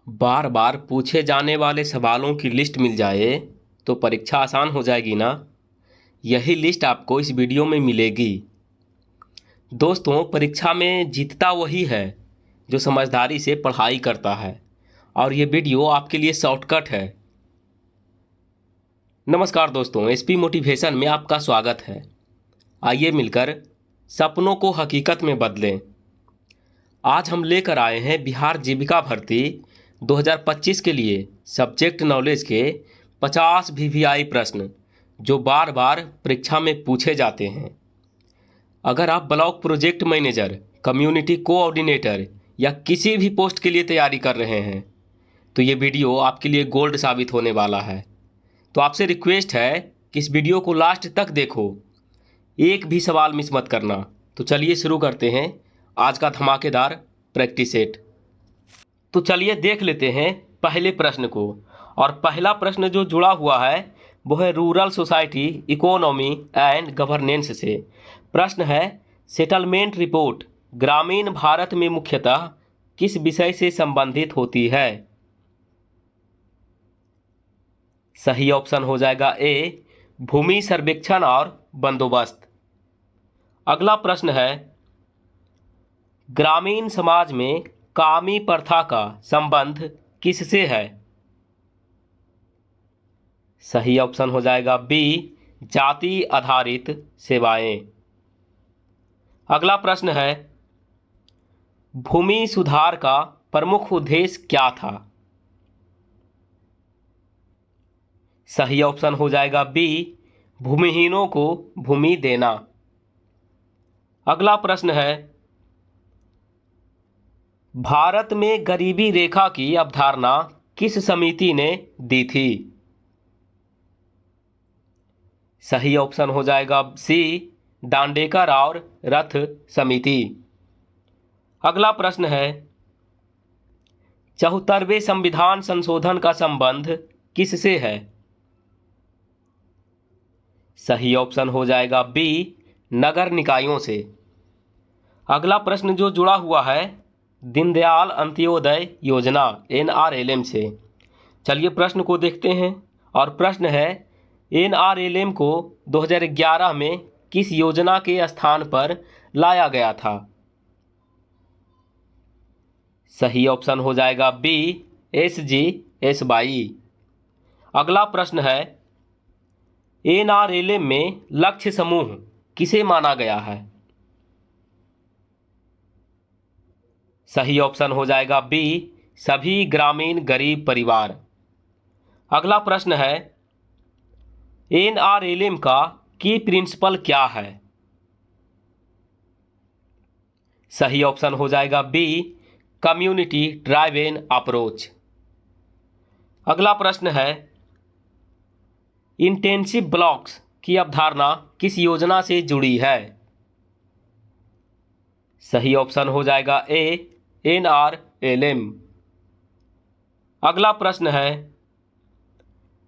बार बार पूछे जाने वाले सवालों की लिस्ट मिल जाए तो परीक्षा आसान हो जाएगी ना। यही लिस्ट आपको इस वीडियो में मिलेगी। दोस्तों, परीक्षा में जीतता वही है जो समझदारी से पढ़ाई करता है, और ये वीडियो आपके लिए शॉर्टकट है। नमस्कार दोस्तों, एसपी मोटिवेशन में आपका स्वागत है। आइए मिलकर सपनों को हकीकत में बदलें। आज हम लेकर आए हैं बिहार जीविका भर्ती 2025 के लिए सब्जेक्ट नॉलेज के 50 वीवीआई प्रश्न जो बार बार परीक्षा में पूछे जाते हैं। अगर आप block project manager, community coordinator या किसी भी पोस्ट के लिए तैयारी कर रहे हैं तो ये वीडियो आपके लिए गोल्ड साबित होने वाला है। तो आपसे रिक्वेस्ट है कि इस वीडियो को लास्ट तक देखो, एक भी सवाल मिस मत करना। तो चलिए शुरू करते हैं आज का धमाकेदार प्रैक्टिस सेट। तो चलिए देख लेते हैं पहले प्रश्न को। और पहला प्रश्न जो जुड़ा हुआ है वो है rural society economy and governance से। प्रश्न है, सेटलमेंट रिपोर्ट ग्रामीण भारत में मुख्यतः किस विषय से संबंधित होती है? सही ऑप्शन हो जाएगा ए, भूमि सर्वेक्षण और बंदोबस्त। अगला प्रश्न है, ग्रामीण समाज में कामी प्रथा का संबंध किससे है? सही ऑप्शन हो जाएगा बी, जाति आधारित सेवाएं। अगला प्रश्न है, भूमि सुधार का प्रमुख उद्देश्य क्या था? सही ऑप्शन हो जाएगा बी, भूमिहीनों को भूमि देना। अगला प्रश्न है, भारत में गरीबी रेखा की अवधारणा किस समिति ने दी थी? सही ऑप्शन हो जाएगा सी, दांडेकर और रथ समिति। अगला प्रश्न है, 74वें संविधान संशोधन का संबंध किससे है? सही ऑप्शन हो जाएगा बी, नगर निकायों से। अगला प्रश्न जो जुड़ा हुआ है दीनदयाल अंत्योदय योजना NRLM से। चलिए प्रश्न को देखते हैं। और प्रश्न है, NRLM को 2011 में किस योजना के स्थान पर लाया गया था? सही ऑप्शन हो जाएगा बी, SGSY। अगला प्रश्न है, NRLM में लक्ष्य समूह किसे माना गया है? सही ऑप्शन हो जाएगा बी, सभी ग्रामीण गरीब परिवार। अगला प्रश्न है, NRLM का की प्रिंसिपल क्या है? सही ऑप्शन हो जाएगा बी, कम्युनिटी ड्राइवन अप्रोच। अगला प्रश्न है, इंटेंसिव ब्लॉक्स की अवधारणा किस योजना से जुड़ी है? सही ऑप्शन हो जाएगा ए, NRLM। अगला प्रश्न है,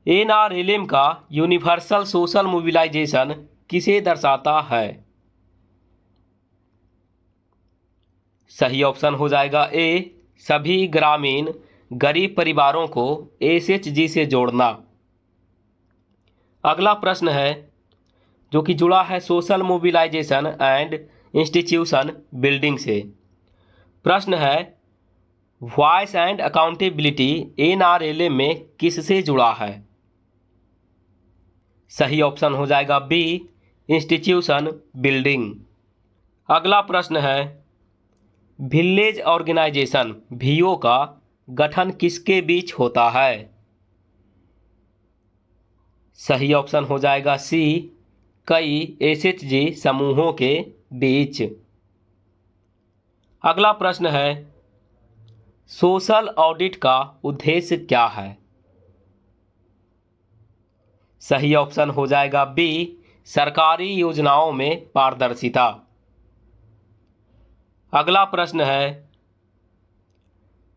NRLM का यूनिवर्सल सोशल मोबिलाइजेशन किसे दर्शाता है? सही ऑप्शन हो जाएगा ए, सभी ग्रामीण गरीब परिवारों को SHG से जोड़ना। अगला प्रश्न है जो कि जुड़ा है social mobilisation and institution building से। प्रश्न है, वॉइस एंड अकाउंटेबिलिटी NRLM में किससे जुड़ा है? सही ऑप्शन हो जाएगा बी, इंस्टीट्यूशन बिल्डिंग। अगला प्रश्न है, विलेज ऑर्गेनाइजेशन VO का गठन किसके बीच होता है? सही ऑप्शन हो जाएगा सी, कई SHG समूहों के बीच। अगला प्रश्न है, सोशल ऑडिट का उद्देश्य क्या है? सही ऑप्शन हो जाएगा बी, सरकारी योजनाओं में पारदर्शिता। अगला प्रश्न है,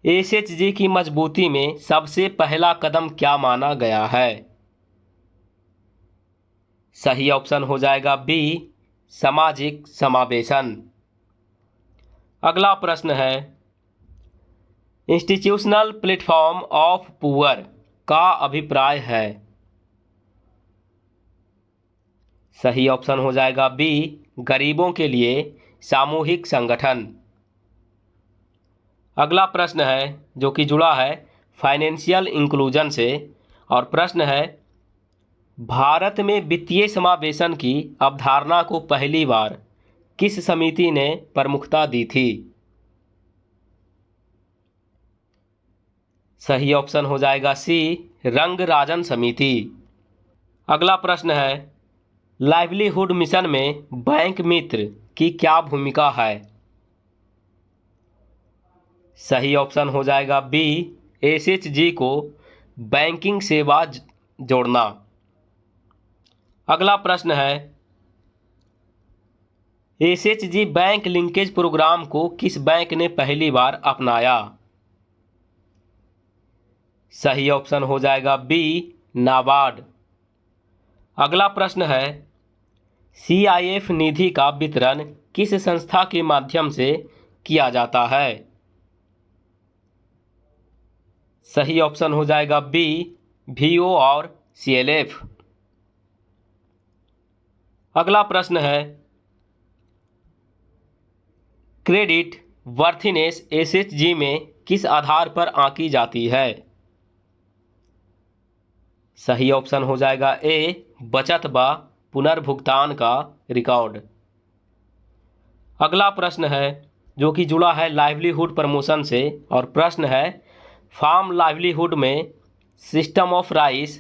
SHG की मजबूती में सबसे पहला कदम क्या माना गया है? सही ऑप्शन हो जाएगा बी, सामाजिक समावेशन। अगला प्रश्न है, इंस्टीट्यूशनल प्लेटफॉर्म ऑफ पुअर का अभिप्राय है? सही ऑप्शन हो जाएगा बी, गरीबों के लिए सामूहिक संगठन। अगला प्रश्न है जो कि जुड़ा है फाइनेंशियल इंक्लूजन से, और प्रश्न है भारत में वित्तीय समावेशन की अवधारणा को पहली बार किस समिति ने प्रमुखता दी थी? सही ऑप्शन हो जाएगा सी, रंगराजन समिति। अगला प्रश्न है लाइवलीहुड मिशन में बैंक मित्र की क्या भूमिका है? सही ऑप्शन हो जाएगा बी, एसएचजी को बैंकिंग सेवा जोड़ना। अगला प्रश्न है एसएचजी बैंक लिंकेज प्रोग्राम को किस बैंक ने पहली बार अपनाया? सही ऑप्शन हो जाएगा बी, नाबार्ड। अगला प्रश्न है सीआईएफ निधि का वितरण किस संस्था के माध्यम से किया जाता है? सही ऑप्शन हो जाएगा बी, वीओ और सीएलएफ। अगला प्रश्न है क्रेडिट वर्थीनेस एसएचजी में किस आधार पर आंकी जाती है? सही ऑप्शन हो जाएगा ए, बचत व पुनर्भुगतान का रिकॉर्ड। अगला प्रश्न है जो कि जुड़ा है लाइवलीहुड प्रमोशन से, और प्रश्न है फार्म लाइवलीहुड में सिस्टम ऑफ राइस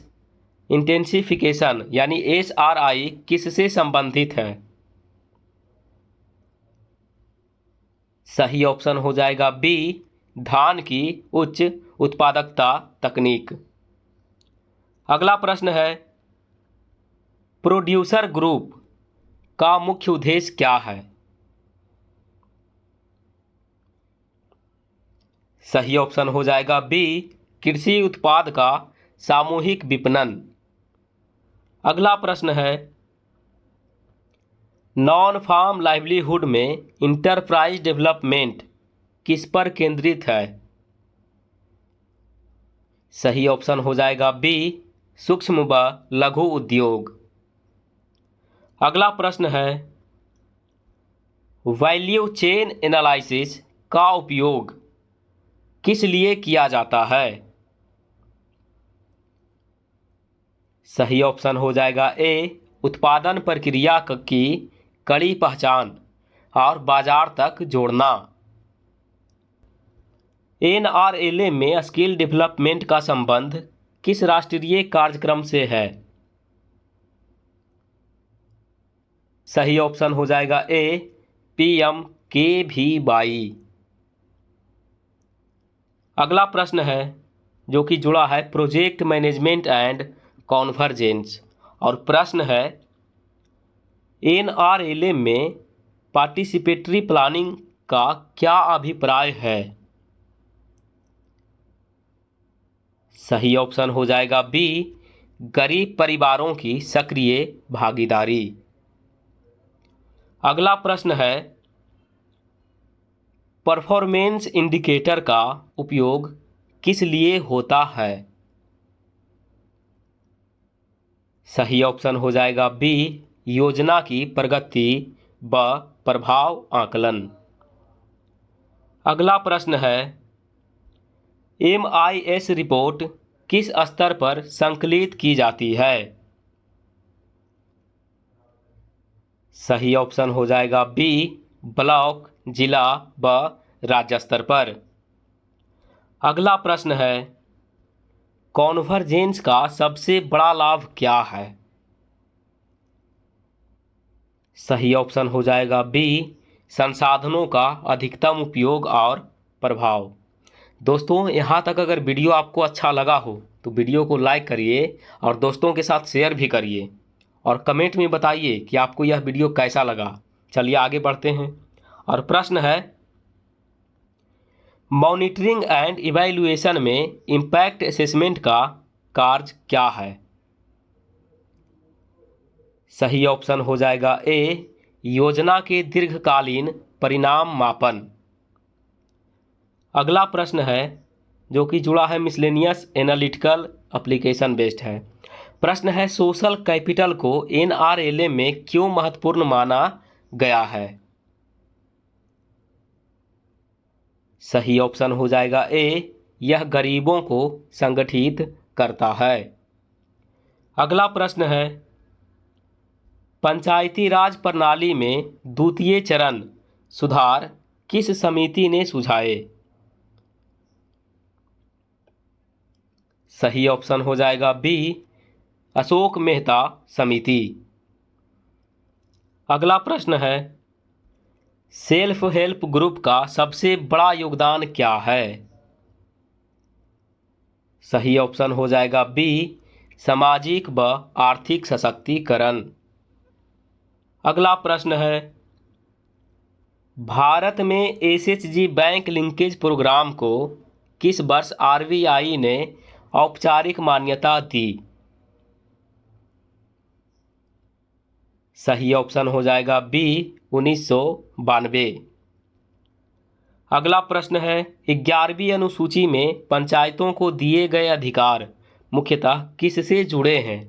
इंटेंसिफिकेशन यानी एसआरआई किससे संबंधित है? सही ऑप्शन हो जाएगा बी, धान की उच्च उत्पादकता तकनीक। अगला प्रश्न है प्रोड्यूसर ग्रुप का मुख्य उद्देश्य क्या है? सही ऑप्शन हो जाएगा बी, कृषि उत्पाद का सामूहिक विपणन। अगला प्रश्न है नॉन फार्म लाइवलीहुड में इंटरप्राइज डेवलपमेंट किस पर केंद्रित है? सही ऑप्शन हो जाएगा बी, सूक्ष्म व लघु उद्योग। अगला प्रश्न है वैल्यू चेन एनालिसिस का उपयोग किस लिए किया जाता है? सही ऑप्शन हो जाएगा ए, उत्पादन प्रक्रिया की कड़ी पहचान और बाजार तक जोड़ना। एनआरएलएम में स्किल डेवलपमेंट का संबंध किस राष्ट्रीय कार्यक्रम से है? सही ऑप्शन हो जाएगा ए, पीएमकेवीवाई। अगला प्रश्न है जो कि जुड़ा है प्रोजेक्ट मैनेजमेंट एंड कॉन्वर्जेंस, और प्रश्न है एनआरएलएम में पार्टिसिपेटरी प्लानिंग का क्या अभिप्राय है? सही ऑप्शन हो जाएगा बी, गरीब परिवारों की सक्रिय भागीदारी। अगला प्रश्न है परफॉर्मेंस इंडिकेटर का उपयोग किस लिए होता है? सही ऑप्शन हो जाएगा बी, योजना की प्रगति व प्रभाव आकलन। अगला प्रश्न है MIS रिपोर्ट किस स्तर पर संकलित की जाती है? सही ऑप्शन हो जाएगा बी, ब्लॉक, जिला व राज्य स्तर पर। अगला प्रश्न है कॉन्वर्जेंस का सबसे बड़ा लाभ क्या है? सही ऑप्शन हो जाएगा बी, संसाधनों का अधिकतम उपयोग और प्रभाव। दोस्तों, यहाँ तक अगर वीडियो आपको अच्छा लगा हो तो वीडियो को लाइक करिए और दोस्तों के साथ शेयर भी करिए, और कमेंट में बताइए कि आपको यह वीडियो कैसा लगा। चलिए आगे बढ़ते हैं, और प्रश्न है मॉनिटरिंग एंड इवैल्यूएशन में इम्पैक्ट असेसमेंट का कार्य क्या है? सही ऑप्शन हो जाएगा ए, योजना के दीर्घकालीन परिणाम मापन। अगला प्रश्न है जो कि जुड़ा है मिसलेनियस एनालिटिकल एप्लीकेशन बेस्ड है। प्रश्न है सोशल कैपिटल को एनआरएलएम में क्यों महत्वपूर्ण माना गया है? सही ऑप्शन हो जाएगा ए, यह गरीबों को संगठित करता है। अगला प्रश्न है पंचायती राज प्रणाली में द्वितीय चरण सुधार किस समिति ने सुझाए? सही ऑप्शन हो जाएगा बी, अशोक मेहता समिति। अगला प्रश्न है सेल्फ हेल्प ग्रुप का सबसे बड़ा योगदान क्या है? सही ऑप्शन हो जाएगा बी, सामाजिक व आर्थिक सशक्तिकरण। अगला प्रश्न है भारत में एसएचजी बैंक लिंकेज प्रोग्राम को किस वर्ष आरबीआई ने औपचारिक मान्यता दी? सही ऑप्शन हो जाएगा बी, 1992। अगला प्रश्न है 11वीं अनुसूची में पंचायतों को दिए गए अधिकार मुख्यतः किससे जुड़े हैं?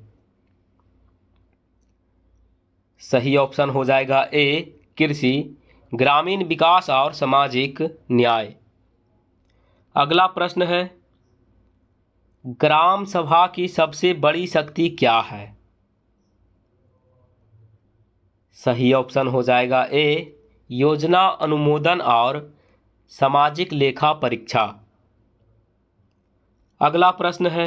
सही ऑप्शन हो जाएगा ए, कृषि, ग्रामीण विकास और सामाजिक न्याय। अगला प्रश्न है ग्राम सभा की सबसे बड़ी शक्ति क्या है? सही ऑप्शन हो जाएगा ए, योजना अनुमोदन और सामाजिक लेखा परीक्षा। अगला प्रश्न है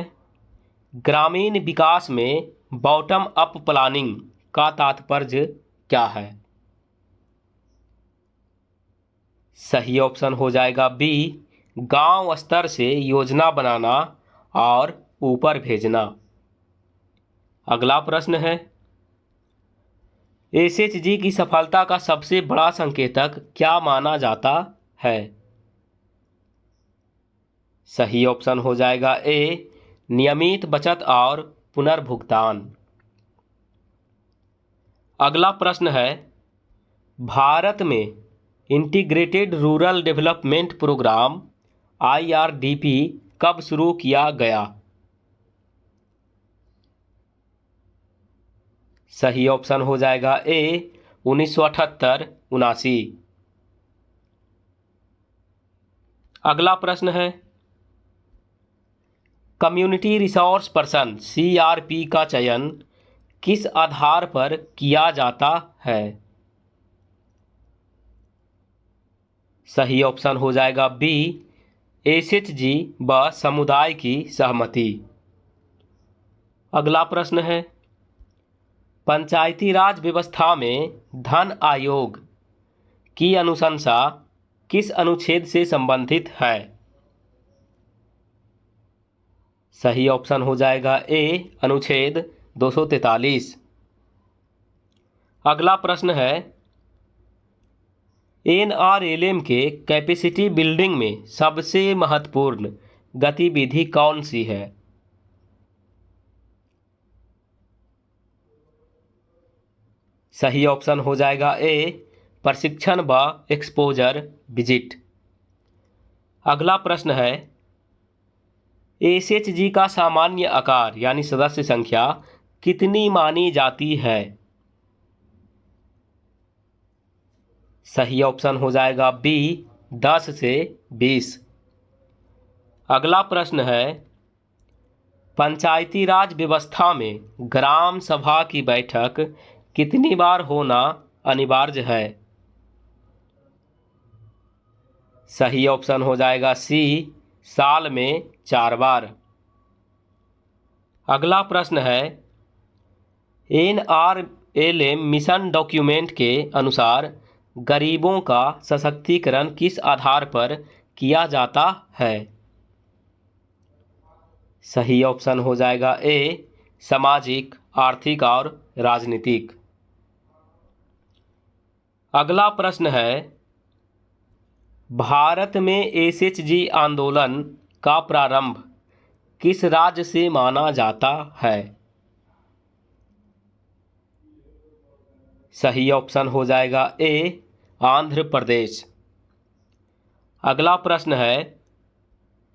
ग्रामीण विकास में बॉटम अप प्लानिंग का तात्पर्य क्या है? सही ऑप्शन हो जाएगा बी, गांव स्तर से योजना बनाना और ऊपर भेजना। अगला प्रश्न है एसएचजी की सफलता का सबसे बड़ा संकेतक क्या माना जाता है? सही ऑप्शन हो जाएगा ए, नियमित बचत और पुनर्भुगतान। अगला प्रश्न है भारत में integrated rural development programme IRDP कब शुरू किया गया? सही ऑप्शन हो जाएगा ए, 1978-79। अगला प्रश्न है कम्युनिटी रिसोर्स पर्सन सीआरपी का चयन किस आधार पर किया जाता है? सही ऑप्शन हो जाएगा बी, एसएचजी व समुदाय की सहमति। अगला प्रश्न है पंचायती राज व्यवस्था में धन आयोग की अनुशंसा किस अनुच्छेद से संबंधित है? सही ऑप्शन हो जाएगा ए, अनुच्छेद 243। अगला प्रश्न है एनआरएलएम के कैपेसिटी बिल्डिंग में सबसे महत्वपूर्ण गतिविधि कौन सी है? सही ऑप्शन हो जाएगा ए, प्रशिक्षण व एक्सपोजर विजिट। अगला प्रश्न है एसएचजी का सामान्य आकार यानी सदस्य संख्या कितनी मानी जाती है? सही ऑप्शन हो जाएगा बी, 10 से 20। अगला प्रश्न है पंचायती राज व्यवस्था में ग्राम सभा की बैठक कितनी बार होना अनिवार्य है? सही ऑप्शन हो जाएगा सी, साल में 4 बार। अगला प्रश्न है एनआरएलएम मिशन डॉक्यूमेंट के अनुसार गरीबों का सशक्तिकरण किस आधार पर किया जाता है? सही ऑप्शन हो जाएगा ए, सामाजिक, आर्थिक और राजनीतिक। अगला प्रश्न है भारत में एसएचजी आंदोलन का प्रारंभ किस राज्य से माना जाता है? सही ऑप्शन हो जाएगा ए, आंध्र प्रदेश। अगला प्रश्न है,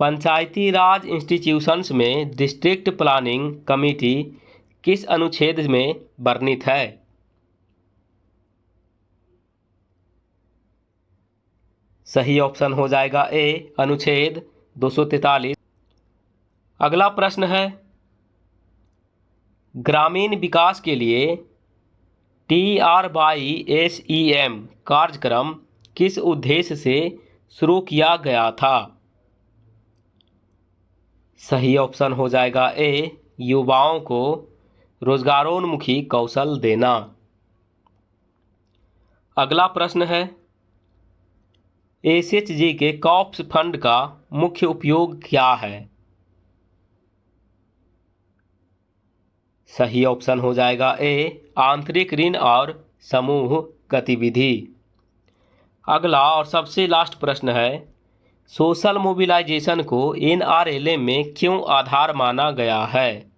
पंचायती राज इंस्टीट्यूशंस में डिस्ट्रिक्ट प्लानिंग कमेटी किस अनुच्छेद में वर्णित है? सही ऑप्शन हो जाएगा ए, अनुच्छेद 243। अगला प्रश्न है, ग्रामीण विकास के लिए TRYSEM कार्यक्रम किस उद्देश्य से शुरू किया गया था? सही ऑप्शन हो जाएगा ए, युवाओं को रोजगारोन्मुखी कौशल देना। अगला प्रश्न है, SHG के कॉप्स फंड का मुख्य उपयोग क्या है? सही ऑप्शन हो जाएगा ए, आंतरिक ऋण और समूह गतिविधि। अगला और सबसे लास्ट प्रश्न है, सोशल मोबिलाइजेशन को NRLM में क्यों आधार माना गया है?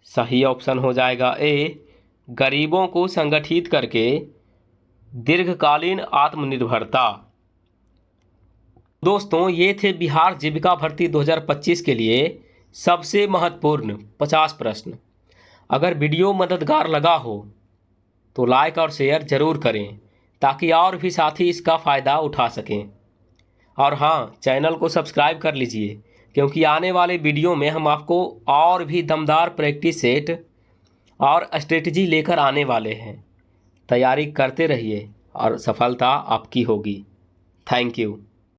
सही ऑप्शन हो जाएगा ए, गरीबों को संगठित करके दीर्घकालीन आत्मनिर्भरता। दोस्तों, ये थे बिहार जीविका भर्ती 2025 के लिए सबसे महत्वपूर्ण 50 प्रश्न। अगर वीडियो मददगार लगा हो तो लाइक और शेयर ज़रूर करें ताकि और भी साथी इसका फ़ायदा उठा सकें। और हाँ, चैनल को सब्सक्राइब कर लीजिए क्योंकि आने वाले वीडियो में हम आपको और भी दमदार प्रैक्टिस सेट और स्ट्रेटजी लेकर आने वाले हैं। तैयारी करते रहिए और सफलता आपकी होगी। Thank you.